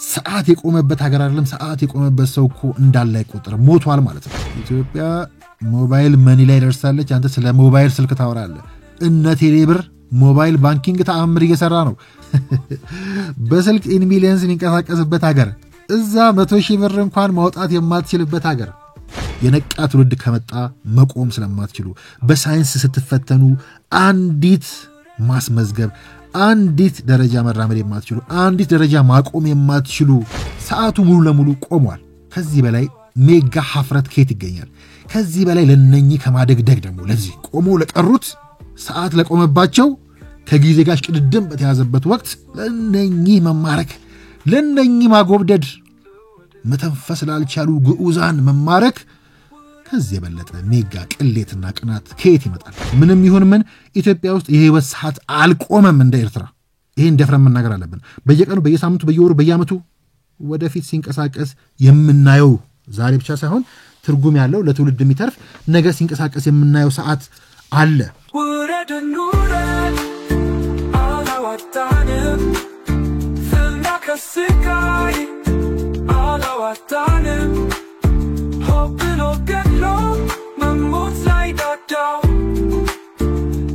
ሰዓት የቆመበት ሀገር አይደለም ሰዓት የቆመበት ሰው እኮ እንዳለ አይቆጠር ሞቷል ማለት ነው ኢትዮጵያ ሞባይል መኒ ላይ ደርሳለች አንተ ስለ ሞባይል ስልክ ታወራለህ እነ ቴሌብር ሞባይል ባንኪንግ ተአምር እየሰራ ነው በስልክ ኢን ሚሊየንስ የሚንቀሳቀስበት ሀገር እዛ 100,000 ብር እንኳን ማውጣት የማትችልበት ሀገር የነቃ ትውልድ ከመጣ መቆም ስለማትችሉ በሳይንስ ስትፈተኑ አንዲት ማስመዝገብ አንዲት ደረጃ መራመድ የማትችሉ አንዲት ደረጃ ማቆም የማትችሉ ሰዓቱ ሙሉ ለሙሉ ቆሟል ከዚህ በላይ ሜጋ ሀፍረት ከየት ይገኛል ከዚህ በላይ ለነኚህ ከማደግደግ ደግሞ ለዚህ ቆሞ ለቀሩት ሰዓት ለቆመባቸው ከጊዜ ጋር ሽቅድድም በተያዘበት ወቅት ለነኚህ መማረክ ለነኚህ ማጎብደድ መተንፈስ ላልቻሉ ግዑዛን መማረክ ከዚህ የበለጠ ሜጋ ቅሌትና ቅናት ከየት ይመጣል ምንም ይሁን ምን ኢትዮጵያ ውስጥ የህይወት ሰዓት አልቆመም እንደ ኤርትራ ይሄን ደፍረን መናገር አለብን በየቀኑ በየሳምንቱ በየወሩ በየዓመቱ ወደፊት ሲንቀሳቀስ የምናየው ዛሬ ብቻ ሳይሆን ትርጉም ያለው ለትውልድ የሚተርፍ ነገ ሲንቀሳቀስ የምናየው ሰዓት አለ ወረደኑረ አላዋጣንም ፍላከስካይ አላዋጣንም ሆብሎ ገሎ መሞት ላይ ዳዳው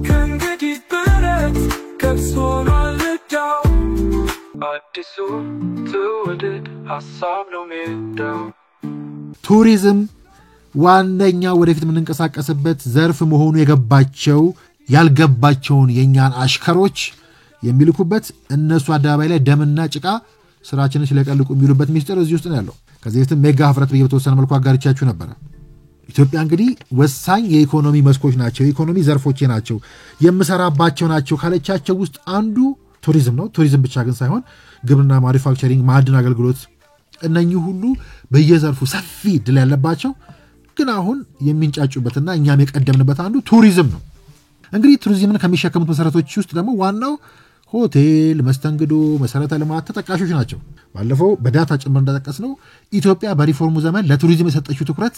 ከእንግዲህ ብረት ከብሶኗል ልዳው አዲሱ ትውልድ ሀሳብ ነው ሜዳው ቱሪዝም ዋነኛ ወደፊት የምንንቀሳቀስበት ዘርፍ መሆኑ የገባቸው ያልገባቸውን የኛን አሽከሮች የሚልኩበት እነሱ አዳባይ ላይ ደምና ጭቃ ስራችንን ሲለቀልቁ የሚሉበት ሚስጥር እዚህ ውስጥ ነው ያለው ከዚህ ውስጥ ሜጋ ሀፍረት በተወሰነ መልኩ አጋርቻችሁ ነበር ኢትዮጵያ እንግዲህ ወሳኝ የኢኮኖሚ መስኮች ናቸው የኢኮኖሚ ዘርፎች ናቸው የምሰራባቸው ናቸው ካለቻቸው ውስጥ አንዱ ቱሪዝም ነው ቱሪዝም ብቻ ግን ሳይሆን ግብርና ማኑፋክቸሪንግ ማዕድን አገልግሎት እነኚህ ሁሉ በየዘርፉ ሰፊ ድል ያለባቸው ግን አሁን የሚንጫጩበትና እኛም የቀደምንበት አንዱ ቱሪዝም ነው እንግዲህ ቱሪዝምን ከሚሸከሙት መሰረቶች ውስጥ ደግሞ ዋናው ሆቴል መስተንግዶ መሰረተ ልማት ተጠቃሾች ናቸው ባለፈው በዳታ ጭምር እንደተጠቀስነው ኢትዮጵያ በሪፎርሙ ዘመን ለቱሪዝም የሰጠችው ትኩረት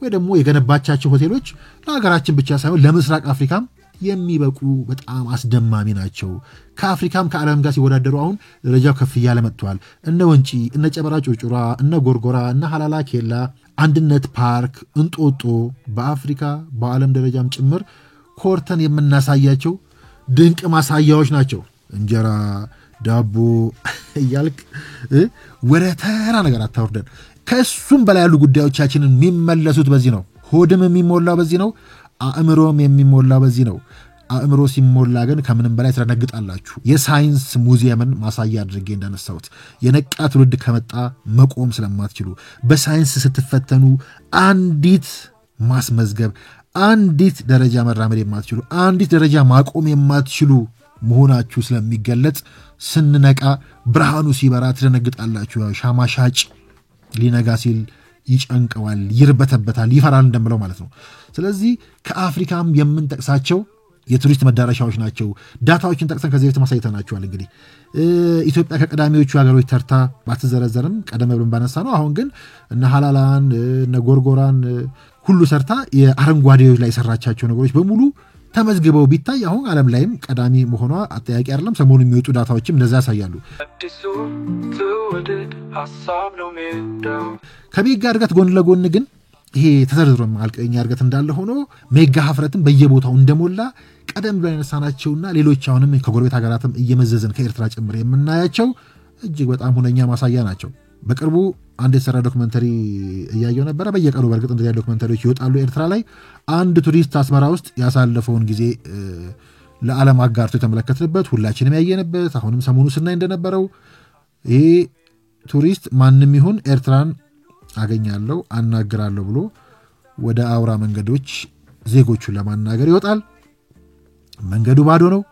ወይ ደግሞ የገነባቻቸው ሆቴሎች ለሀገራችን ብቻ ሳይሆን ለምስራቅ አፍሪካም የሚበቁ በጣም አስደማሚ ናቸው ከአፍሪካም ከዓለም ጋር ሲወዳደሩ አሁን ደረጃው ከፍ እያለ መጥቷል እነ ወንጪ እነ ጨበራ ጩርጩራ እነ ጎርጎራ እነ ሐላላ ኬላ አንድነት ፓርክ እንጦጦ በአፍሪካ በዓለም ደረጃም ጭምር ኮርተን የምናሳያቸው ድንቅ ማሳያዎች ናቸው እንጀራ ዳቦ እያልክ ወረተራ ነገር አታወርደን ከሱም በላይ ያሉ ጉዳዮቻችንን የሚመለሱት በዚህ ነው ሆድም የሚሞላው በዚህ ነው አእምሮም የሚሞላው በዚህ ነው አእምሮ ሲሞላ ግን ከምንም በላይ ትረነግጣላችሁ የሳይንስ ሙዚየምን ማሳያ አድርጌ እንዳነሳሁት የነቃ ትውልድ ከመጣ መቆም ስለማትችሉ በሳይንስ ስትፈተኑ አንዲት ማስመዝገብ አንዲት ደረጃ መራመድ የማትችሉ አንዲት ደረጃ ማቆም የማትችሉ መሆናችሁ ስለሚገለጽ ስንነቃ ብርሃኑ ሲበራ ትደነግጣላችሁ ሻማ ሻጭ ሊነጋ ሲል ይጨንቀዋል ይርበተበታል ይፈራል እንደምለው ማለት ነው ስለዚህ ከአፍሪካም የምንጠቅሳቸው የቱሪስት መዳረሻዎች ናቸው ዳታዎችን ጠቅሰን ከዚህ በፊት ማሳይተናቸዋል እንግዲህ ኢትዮጵያ ከቀዳሚዎቹ ሀገሮች ተርታ ባትዘረዘርም ቀደም ብለን ባነሳ ነው አሁን ግን እነ ሐላላን እነ ጎርጎራን ሁሉ ሰርታ የአረንጓዴዎች ላይ ሰራቻቸው ነገሮች በሙሉ ተመዝግበው ቢታይ አሁን ዓለም ላይም ቀዳሚ መሆኗ አጠያቂ አይደለም ሰሞኑን የሚወጡ ዳታዎችም እንደዛ ያሳያሉ ከሜጋ እድገት ጎን ለጎን ግን ይሄ ተዘርዝሮ ማልቀኛ እድገት እንዳለ ሆኖ ሜጋ ሀፍረትን በየቦታው እንደሞላ ቀደም ብለን ያነሳናቸውና ሌሎች አሁንም ከጎረቤት ሀገራትም እየመዘዘን ከኤርትራ ጭምር የምናያቸው እጅግ በጣም ሁነኛ ማሳያ ናቸው በቅርቡ አንድ የሰራ ዶክመንተሪ እያየው ነበር በየቀኑ በርግጥ እንደዚህ ዶክመንተሪዎች ይወጣሉ ኤርትራ ላይ አንድ ቱሪስት አስመራ ውስጥ ያሳለፈውን ጊዜ ለዓለም አጋርቶ የተመለከተበት ሁላችንም ያየንበት አሁንም ሰሞኑ ስናይ እንደነበረው ይሄ ቱሪስት ማንንም ይሁን ኤርትራን አገኛለሁ አናግራለሁ ብሎ ወደ አውራ መንገዶች ዜጎቹን ለማናገር ይወጣል መንገዱ ባዶ ነው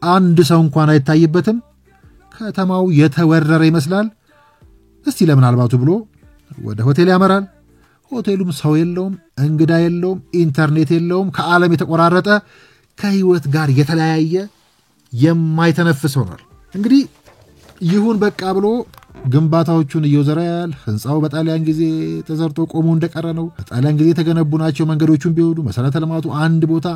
አንድ ሰው እንኳን አይታይበትም ከተማው የተወረረ ይመስላል እስቲ ለምን አልባቱ ብሎ ወደ ሆቴል ያመራል ሆቴሉም ሰው የለውም እንግዳ የለውም ኢንተርኔት የለውም ከዓለም የተቆራረጠ ከህይወት ጋር የተለያየ የማይተነፍስ ሆኗል እንግዲህ ይሁን በቃ ብሎ ግንባታዎቹን እየወዘራያል ህንጻው በጣሊያን ጊዜ ተዘርቶ ቆሞ እንደቀረ ነው በጣሊያን ጊዜ የተገነቡ ናቸው መንገዶቹን ቢወዱ መሰረተ ልማቱ አንድ ቦታ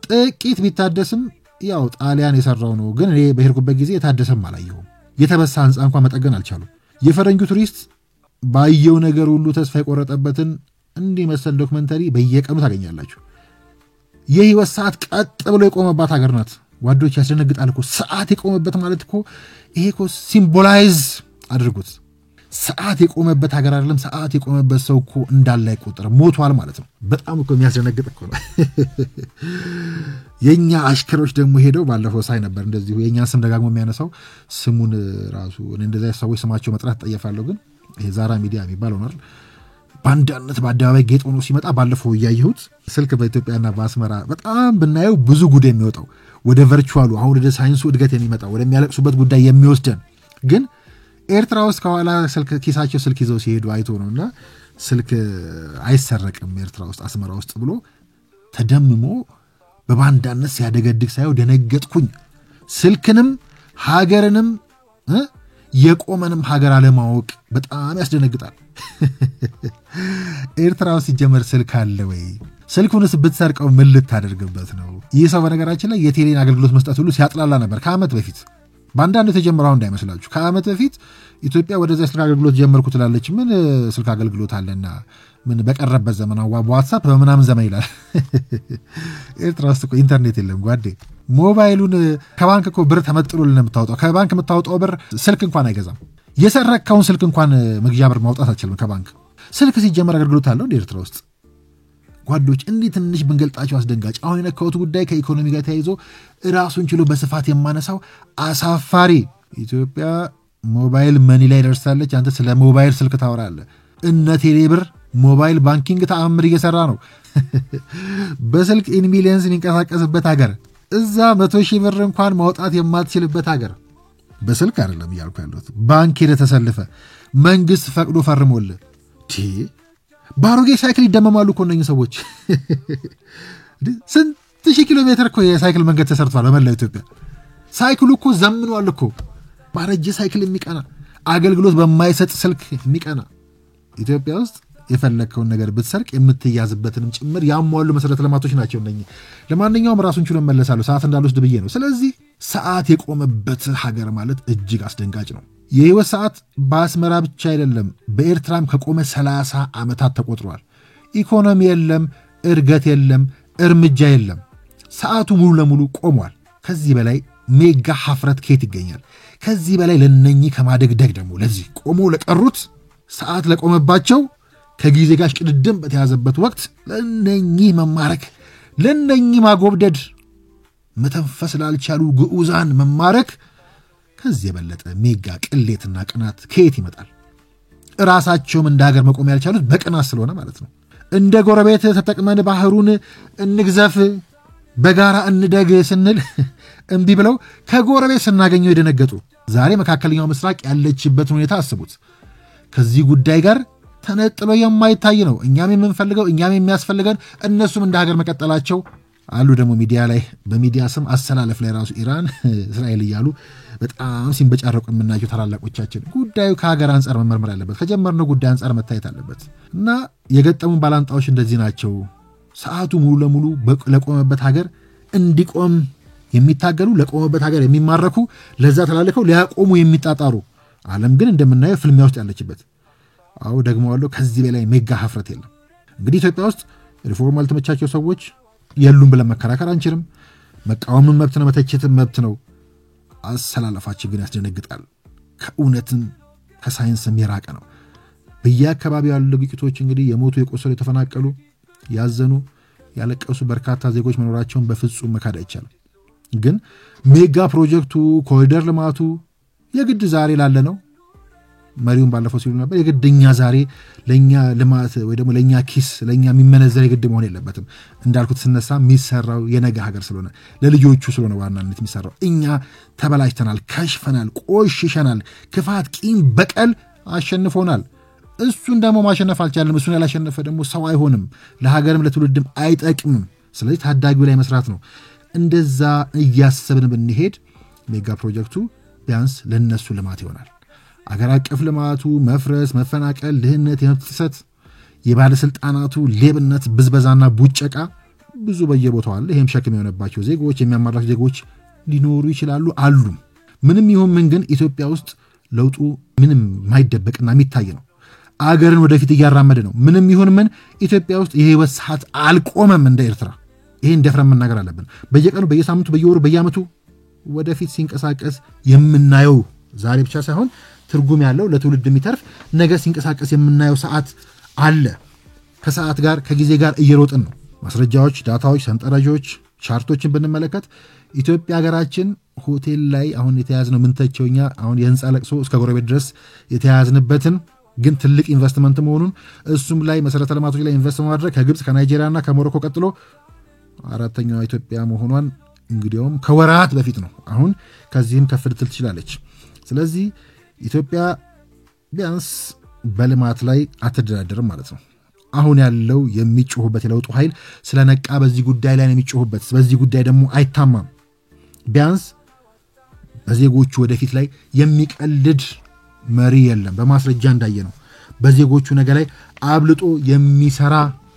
ጥቂት ቢታደስም ያው ጣሊያን የሰራው ነው ግን እኔ በሄድኩበት ጊዜ የታደሰም አላየሁም የተበሳ ህንጻ እንኳን መጠገን አልቻሉም የፈረንጁ ቱሪስት ባየው ነገር ሁሉ ተስፋ የቆረጠበትን እንዲህ መሰል ዶክመንተሪ በየቀኑ ታገኛላችሁ። የህይወት ሰዓት ቀጥ ብሎ የቆመባት ሀገር ናት። ጓዶች ያስደነግጣል እኮ ሰዓት የቆመበት ማለት እኮ ይሄ እኮ ሲምቦላይዝ አድርጉት። ሰዓት የቆመበት ሀገር አይደለም፣ ሰዓት የቆመበት ሰው እኮ እንዳለ አይቆጠርም፣ ሞቷል ማለት ነው። በጣም እኮ የሚያስደነግጥ እኮ ነው። የኛ አሽከሮች ደግሞ ሄደው ባለፈው ሳይ ነበር እንደዚሁ የኛን ስም ደጋግሞ የሚያነሳው ስሙን ራሱ እኔ እንደዛ ሰዎች ስማቸው መጥራት ጠየፋለሁ፣ ግን ይሄ ዛራ ሚዲያ የሚባለው ነው አይደል? ባንዳነት በአደባባይ ጌጥ ሆኖ ሲመጣ ባለፈው ያያዩት ስልክ በኢትዮጵያና በአስመራ በጣም ብናየው ብዙ ጉዳይ የሚወጣው ወደ ቨርቹዋሉ አሁን ወደ ሳይንሱ እድገት የሚመጣው ወደሚያለቅሱበት ጉዳይ የሚወስደን ግን ኤርትራ ውስጥ ከኋላ ስልክ ኪሳቸው ስልክ ይዘው ሲሄዱ አይቶ ነውና ስልክ አይሰረቅም ኤርትራ ውስጥ አስመራ ውስጥ ብሎ ተደምሞ በባንዳነት ሲያደገድግ ሳይው ደነገጥኩኝ። ስልክንም ሀገርንም የቆመንም ሀገር አለማወቅ በጣም ያስደነግጣል። ኤርትራ ውስጥ ሲጀመር ስልክ አለ ወይ? ስልኩንስ ብትሰርቀው ምን ልታደርግበት ነው? ይህ ሰው በነገራችን ላይ የቴሌን አገልግሎት መስጠት ሁሉ ሲያጥላላ ነበር ከዓመት በፊት። ባንዳነት የተጀመረው እንዳይመስላችሁ ከዓመት በፊት ኢትዮጵያ ወደዛ ስልክ አገልግሎት ጀመርኩ ትላለች። ምን ስልክ አገልግሎት አለና ምን በቀረበት ዘመን ዋትስአፕ በምናምን ዘመን ይላል። ኤርትራ ውስጥ እኮ ኢንተርኔት የለም ጓዴ። ሞባይሉን ከባንክ እኮ ብር ተመጥሎልን የምታወጣው ከባንክ የምታወጣው ብር ስልክ እንኳን አይገዛም። የሰረከውን ስልክ እንኳን መግዣ ብር ማውጣት አትችልም ከባንክ። ስልክ ሲጀመር አገልግሎት አለው እንደ ኤርትራ ውስጥ ጓዶች። እንዲህ ትንሽ ብንገልጣቸው አስደንጋጭ። አሁን የነካሁት ጉዳይ ከኢኮኖሚ ጋር ተያይዞ ራሱን ችሎ በስፋት የማነሳው አሳፋሪ ኢትዮጵያ ሞባይል መኒ ላይ ደርሳለች። አንተ ስለ ሞባይል ስልክ ታወራለህ። እነ ቴሌብር ሞባይል ባንኪንግ ተአምር እየሰራ ነው። በስልክ ኢን ሚሊየንስ የሚንቀሳቀስበት ሀገር፣ እዛ 100,000 ብር እንኳን ማውጣት የማትችልበት ሀገር። በስልክ አይደለም እያልኩ ያለሁት ባንክ ሄደህ ተሰልፈ መንግስት ፈቅዶ ፈርሞልህ ባሮጌ ሳይክል ይደመማሉ እኮ እነኝህ ሰዎች። ስንት ሺህ ኪሎ ሜትር እኮ የሳይክል መንገድ ተሰርቷል በመላው ኢትዮጵያ። ሳይክሉ እኮ ዘምኗል እኮ። ባረጀ ሳይክል የሚቀና አገልግሎት በማይሰጥ ስልክ የሚቀና ኢትዮጵያ ውስጥ የፈለከውን ነገር ብትሰርቅ የምትያዝበትንም ጭምር ያሟሉ መሰረተ ልማቶች ናቸው እነኝህ። ለማንኛውም ራሱን ችሎ መለሳሉ ሰዓት እንዳልወስድ ብዬ ነው። ስለዚህ ሰዓት የቆመበት ሀገር ማለት እጅግ አስደንጋጭ ነው። የህይወት ሰዓት በአስመራ ብቻ አይደለም በኤርትራም ከቆመ 30 ዓመታት ተቆጥሯል። ኢኮኖሚ የለም፣ እድገት የለም፣ እርምጃ የለም። ሰዓቱ ሙሉ ለሙሉ ቆሟል። ከዚህ በላይ ሜጋ ሀፍረት ከየት ይገኛል? ከዚህ በላይ ለነኚህ ከማደግደግ ደግሞ ለዚህ ቆሞ ለቀሩት ሰዓት ለቆመባቸው ከጊዜ ጋር ቅድድም በተያዘበት ወቅት ለነኚህ መማረክ፣ ለነኚህ ማጎብደድ፣ መተንፈስ ላልቻሉ ግዑዛን መማረክ ከዚህ የበለጠ ሜጋ ቅሌትና ቅናት ከየት ይመጣል? ራሳቸውም እንደ ሀገር መቆም ያልቻሉት በቅናት ስለሆነ ማለት ነው። እንደ ጎረቤት ተጠቅመን ባህሩን እንግዘፍ በጋራ እንደግ ስንል እምቢ ብለው ከጎረቤት ስናገኘው የደነገጡ ዛሬ መካከለኛው ምስራቅ ያለችበት ሁኔታ አስቡት። ከዚህ ጉዳይ ጋር ተነጥሎ የማይታይ ነው። እኛም የምንፈልገው እኛም የሚያስፈልገን እነሱም እንደ ሀገር መቀጠላቸው አሉ። ደግሞ ሚዲያ ላይ በሚዲያ ስም አሰላለፍ ላይ ራሱ ኢራን እስራኤል እያሉ በጣም ሲንበጫረቁ የምናየው ታላላቆቻችን። ጉዳዩ ከሀገር አንጻር መመርመር ያለበት ከጀመርነው ጉዳይ አንጻር መታየት አለበት እና የገጠሙን ባላንጣዎች እንደዚህ ናቸው። ሰዓቱ ሙሉ ለሙሉ ለቆመበት ሀገር እንዲቆም የሚታገሉ ለቆመበት ሀገር የሚማረኩ ለዛ ተላልከው ሊያቆሙ የሚጣጣሩ ዓለም ግን እንደምናየው ፍልሚያ ውስጥ ያለችበት። አዎ ደግሞ አለው ከዚህ በላይ ሜጋ ሀፍረት የለም። እንግዲህ ኢትዮጵያ ውስጥ ሪፎርም አልተመቻቸው ሰዎች የሉም ብለን መከራከር አንችልም። መቃወምም መብት ነው፣ መተቸትም መብት ነው። አሰላለፋችን ግን ያስደነግጣል። ከእውነትም ከሳይንስም የራቀ ነው። በየአካባቢው ያሉ ግጭቶች እንግዲህ የሞቱ የቆሰሉ የተፈናቀሉ ያዘኑ ያለቀሱ በርካታ ዜጎች መኖራቸውን በፍጹም መካድ አይቻልም። ግን ሜጋ ፕሮጀክቱ ኮሪደር ልማቱ የግድ ዛሬ ላለ ነው። መሪውን ባለፈው ሲሉ ነበር የግድኛ ዛሬ ለኛ ልማት ወይ ደግሞ ለኛ ኪስ ለኛ የሚመነዘር የግድ መሆን የለበትም። እንዳልኩት ስነሳ የሚሰራው የነገ ሀገር ስለሆነ ለልጆቹ ስለሆነ ዋናነት የሚሰራው። እኛ ተበላሽተናል፣ ከሽፈናል፣ ቆሽሸናል። ክፋት፣ ቂም፣ በቀል አሸንፎናል። እሱን ደግሞ ማሸነፍ አልቻለም። እሱን ያላሸነፈ ደግሞ ሰው አይሆንም፣ ለሀገርም ለትውልድም አይጠቅምም። ስለዚህ ታዳጊው ላይ መስራት ነው። እንደዛ እያሰብን ብንሄድ ሜጋ ፕሮጀክቱ ቢያንስ ለነሱ ልማት ይሆናል። አገር አቀፍ ልማቱ መፍረስ፣ መፈናቀል፣ ድህነት፣ የመብት ጥሰት፣ የባለስልጣናቱ ሌብነት፣ ብዝበዛና ቡጨቃ ብዙ በየቦታው አለ። ይሄም ሸክም የሆነባቸው ዜጎች የሚያማራቸው ዜጎች ሊኖሩ ይችላሉ አሉ። ምንም ይሁን ምን ግን ኢትዮጵያ ውስጥ ለውጡ ምንም ማይደበቅና የሚታይ ነው አገርን ወደፊት ያራመደ ነው ምንም ይሁን ምን ኢትዮጵያ ውስጥ የህይወት ሰዓት አልቆመም እንደ ኤርትራ ይሄን ደፍረን መናገር አለብን በየቀኑ በየሳምንቱ በየወሩ በየአመቱ ወደፊት ሲንቀሳቀስ የምናየው ዛሬ ብቻ ሳይሆን ትርጉም ያለው ለትውልድ የሚተርፍ ነገ ሲንቀሳቀስ የምናየው ሰዓት አለ ከሰዓት ጋር ከጊዜ ጋር እየሮጥን ነው ማስረጃዎች ዳታዎች ሰንጠረዦች ቻርቶችን ብንመለከት ኢትዮጵያ ሀገራችን ሆቴል ላይ አሁን የተያዝነው ምንተቸውኛ አሁን የህንጻ ለቅሶ እስከ ጎረቤት ድረስ የተያዝንበትን ግን ትልቅ ኢንቨስትመንት መሆኑን እሱም ላይ መሰረተ ልማቶች ላይ ኢንቨስት ማድረግ ከግብጽ ከናይጄሪያና ከሞሮኮ ቀጥሎ አራተኛው ኢትዮጵያ መሆኗን እንግዲያውም ከወራት በፊት ነው አሁን ከዚህም ከፍ ልትል ትችላለች ስለዚህ ኢትዮጵያ ቢያንስ በልማት ላይ አትደራደርም ማለት ነው አሁን ያለው የሚጮህበት የለውጡ ኃይል ስለነቃ በዚህ ጉዳይ ላይ ነው የሚጮህበት በዚህ ጉዳይ ደግሞ አይታማም ቢያንስ በዜጎቹ ወደፊት ላይ የሚቀልድ መሪ የለም በማስረጃ እንዳየ ነው በዜጎቹ ነገ ላይ አብልጦ የሚሰራ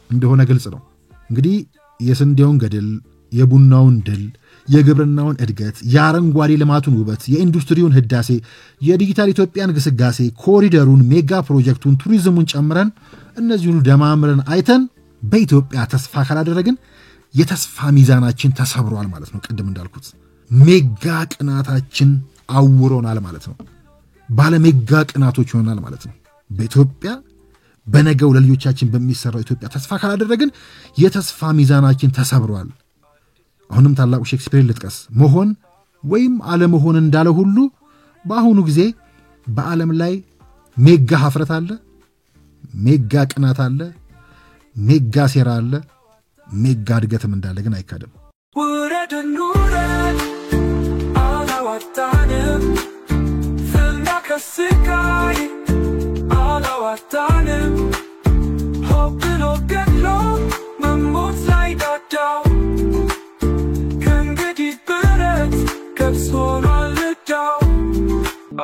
እንደሆነ ግልጽ ነው እንግዲህ የስንዴውን ገድል የቡናውን ድል የግብርናውን እድገት የአረንጓዴ ልማቱን ውበት የኢንዱስትሪውን ህዳሴ የዲጂታል ኢትዮጵያን ግስጋሴ ኮሪደሩን ሜጋ ፕሮጀክቱን ቱሪዝሙን ጨምረን እነዚህን ደማምረን አይተን በኢትዮጵያ ተስፋ ካላደረግን የተስፋ ሚዛናችን ተሰብሯል ማለት ነው ቅድም እንዳልኩት ሜጋ ቅናታችን አውሮናል ማለት ነው ባለ ሜጋ ቅናቶች ሆናል ማለት ነው በኢትዮጵያ በነገው ለልጆቻችን በሚሰራው ኢትዮጵያ ተስፋ ካላደረግን የተስፋ ሚዛናችን ተሰብሯል አሁንም ታላቁ ሼክስፒር ልጥቀስ መሆን ወይም አለመሆን እንዳለ ሁሉ በአሁኑ ጊዜ በዓለም ላይ ሜጋ ሀፍረት አለ ሜጋ ቅናት አለ ሜጋ ሴራ አለ ሜጋ እድገትም እንዳለ ግን አይካደም ወረደን አላዋጣንም ፍልናከስካይ አላዋጣንም ሆብሎ ገድሎ መሞት ላይ ዳዳው ከእንግዲህ ብረት ገብሶናል ልዳው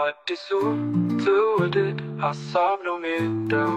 አዲሱ ትውልድ ሀሳብ ነው ሜዳው